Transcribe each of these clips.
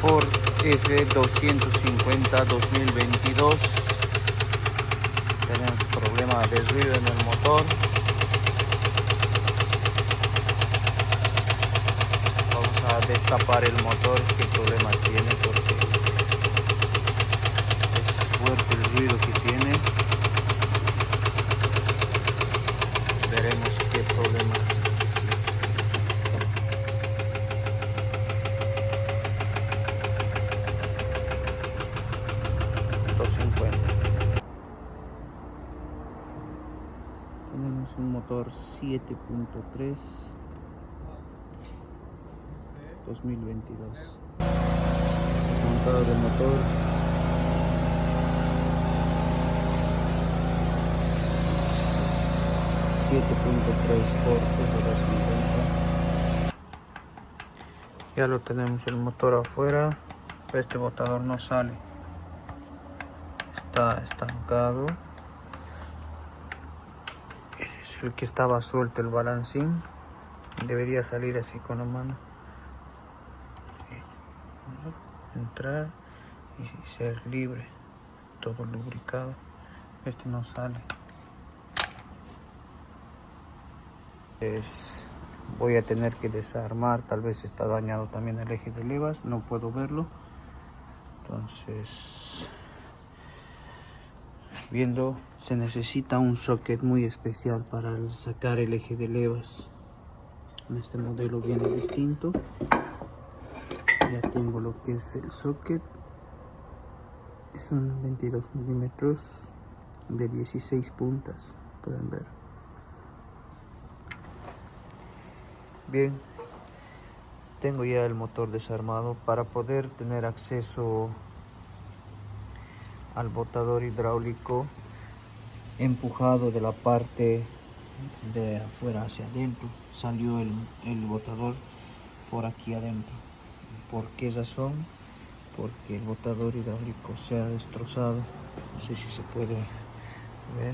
Ford F250 2022. Tenemos problema de ruido en el motor. Vamos a destapar el motor, qué problema tiene, porque es fuerte el ruido que tiene. Veremos qué problema. Tenemos un motor 7.3 2022. Montado de motor. Ford F250. Ya lo tenemos el motor afuera. Este botador no sale. Está estancado. Ese es el que estaba suelto, el balancín. Debería salir así con la mano. Entrar y ser libre. Todo lubricado. Este no sale. Voy a tener que desarmar. Tal vez está dañado también el eje de levas. No puedo verlo. Entonces, viendo, se necesita un socket muy especial para sacar el eje de levas. En este modelo viene distinto. Ya tengo lo que es el socket. Es un 22 milímetros de 16 puntas, pueden ver. Bien, tengo ya el motor desarmado. Para poder tener acceso al botador hidráulico, empujado de la parte de afuera hacia adentro, salió el botador por aquí adentro. ¿Por qué razón? Porque el botador hidráulico se ha destrozado. No sé si se puede ver.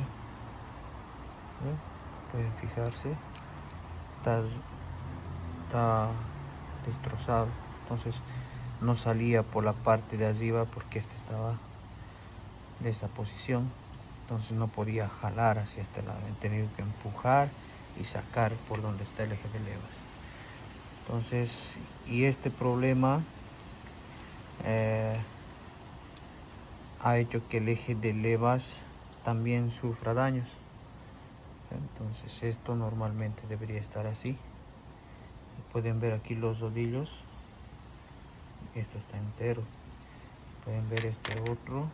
Pueden fijarse, está destrozado. Entonces no salía por la parte de arriba porque este estaba de esta posición. Entonces no podía jalar hacia este lado. He tenido que empujar y sacar por donde está el eje de levas. Entonces, y este problema ha hecho que el eje de levas también sufra daños. Entonces esto normalmente debería estar así. Pueden ver aquí los rodillos. Esto está entero. Pueden ver este otro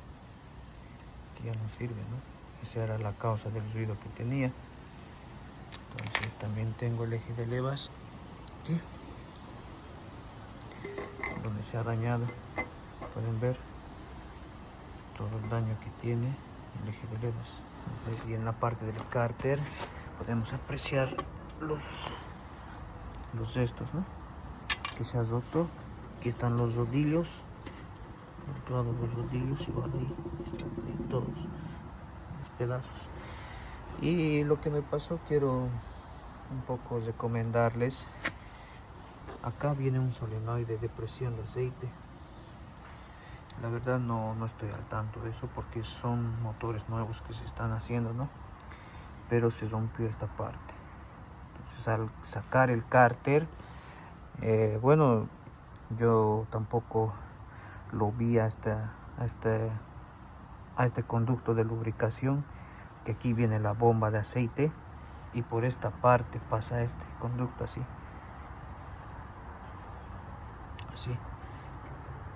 que ya no sirve, ¿no? Esa era la causa del ruido que tenía. Entonces también tengo el eje de levas aquí, donde se ha dañado. Pueden ver todo el daño que tiene el eje de levas. Entonces, y en la parte del cárter podemos apreciar los restos, ¿no? Que se ha roto. Aquí están los rodillos. Por otro lado los rodillos igual ahí están ahí todos los pedazos. Y lo que me pasó, quiero un poco recomendarles. Acá viene un solenoide de presión de aceite. La verdad no estoy al tanto de eso porque son motores nuevos que se están haciendo, ¿no? Pero se rompió esta parte. Entonces al sacar el cárter, bueno, yo tampoco lo vi a este conducto de lubricación, que aquí viene la bomba de aceite y por esta parte pasa este conducto así.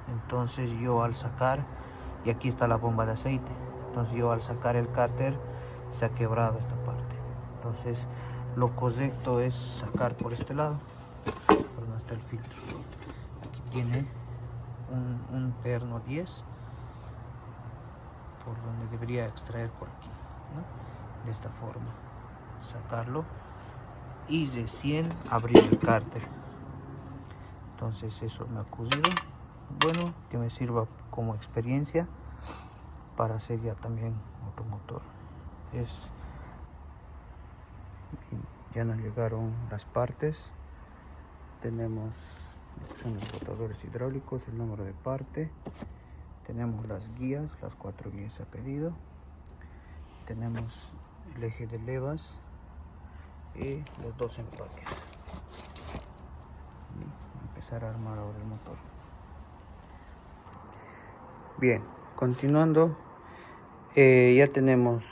Entonces yo al sacar, y aquí está la bomba de aceite, entonces yo al sacar el cárter se ha quebrado esta parte. Entonces lo correcto es sacar por este lado, por donde está el filtro. Aquí tiene un perno 10 por donde debería extraer por aquí, ¿no? De esta forma, sacarlo y recién abrir el cárter. Entonces eso me ha ocurrido. Bueno, que me sirva como experiencia para hacer ya también otro motor. Ya nos llegaron las partes. Tenemos Son los botadores hidráulicos, el número de parte. Tenemos las guías, las 4 guías a pedido. Tenemos el eje de levas y los 2 empaques. Y empezar a armar ahora el motor. Bien, continuando, ya tenemos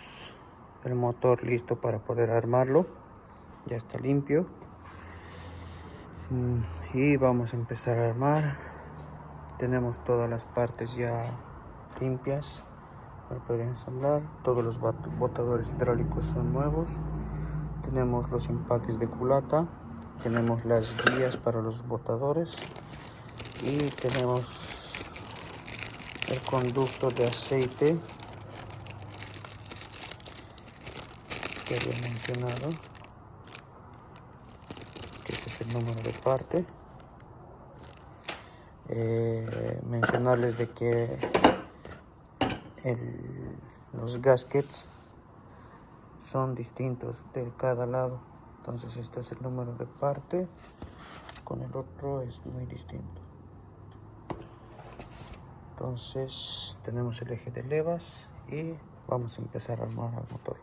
el motor listo para poder armarlo. Ya está limpio. Y vamos a empezar a armar. Tenemos todas las partes ya limpias para poder ensamblar. Todos los botadores hidráulicos son nuevos. Tenemos los empaques de culata. Tenemos las guías para los botadores. Y tenemos el conducto de aceite que había mencionado, que este es el número de parte. Mencionarles de que los gaskets son distintos de cada lado, entonces este es el número de parte, con el otro es muy distinto. Entonces tenemos el eje de levas y vamos a empezar a armar el motor.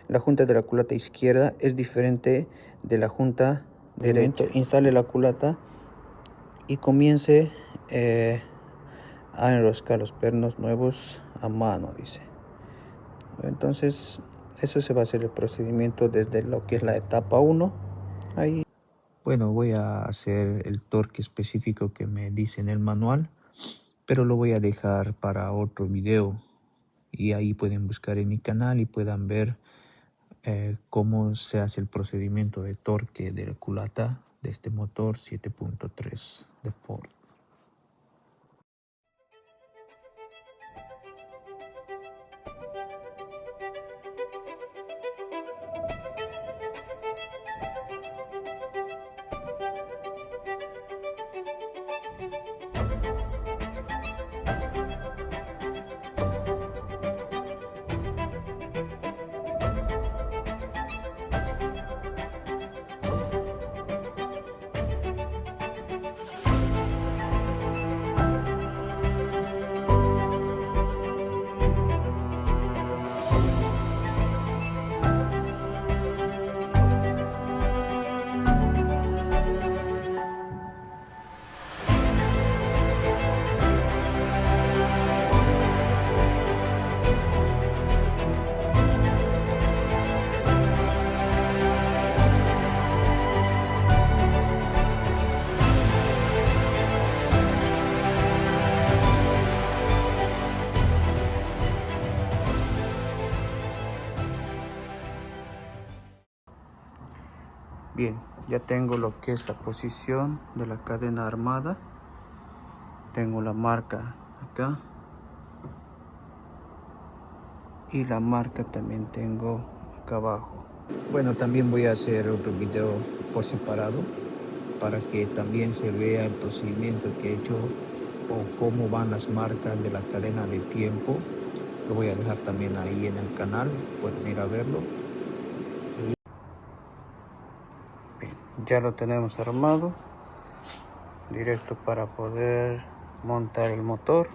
La junta de la culata izquierda es diferente de la junta derecha. Instale la culata y comience a enroscar los pernos nuevos a mano, dice. Entonces eso se va a hacer el procedimiento desde lo que es la etapa 1. Ahí, bueno, voy a hacer el torque específico que me dice en el manual, pero lo voy a dejar para otro video. Y ahí pueden buscar en mi canal y puedan ver cómo se hace el procedimiento de torque de la culata de este motor 7.3 de Ford. Bien, ya tengo lo que es la posición de la cadena armada. Tengo la marca acá. Y la marca también tengo acá abajo. Bueno, también voy a hacer otro video por separado para que también se vea el procedimiento que he hecho o cómo van las marcas de la cadena de tiempo. Lo voy a dejar también ahí en el canal, pueden ir a verlo. Bien, ya lo tenemos armado, directo para poder montar el motor.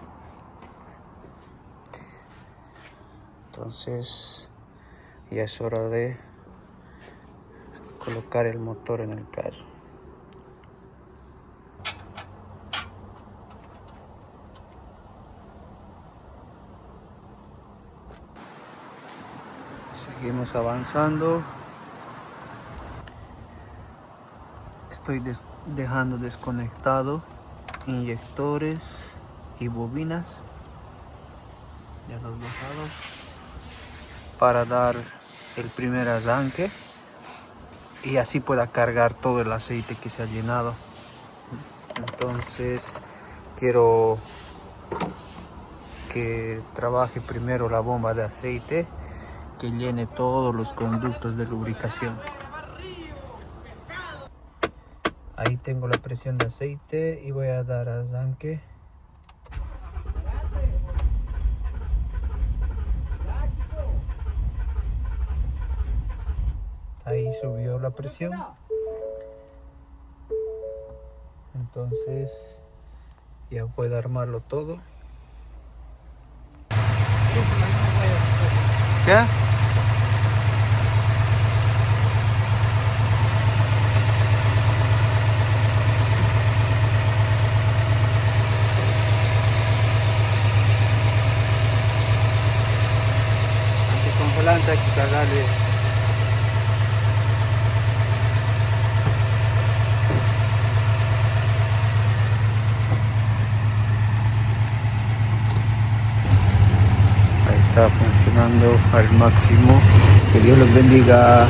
Entonces ya es hora de colocar el motor en el carro. Seguimos avanzando. Estoy dejando desconectado inyectores y bobinas de los dos lados para dar el primer arranque y así pueda cargar todo el aceite que se ha llenado. Entonces quiero que trabaje primero la bomba de aceite, que llene todos los conductos de lubricación. Ahí tengo la presión de aceite y voy a dar arranque. Ahí subió la presión. Entonces ya puedo armarlo todo. ¿Qué? Anticongelante hay que cargarle. Está funcionando al máximo. Que Dios los bendiga a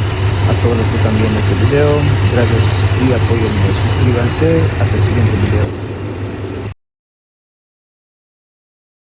todos los que están viendo este video. Gracias y apóyenme. Suscríbanse. Hasta el siguiente video.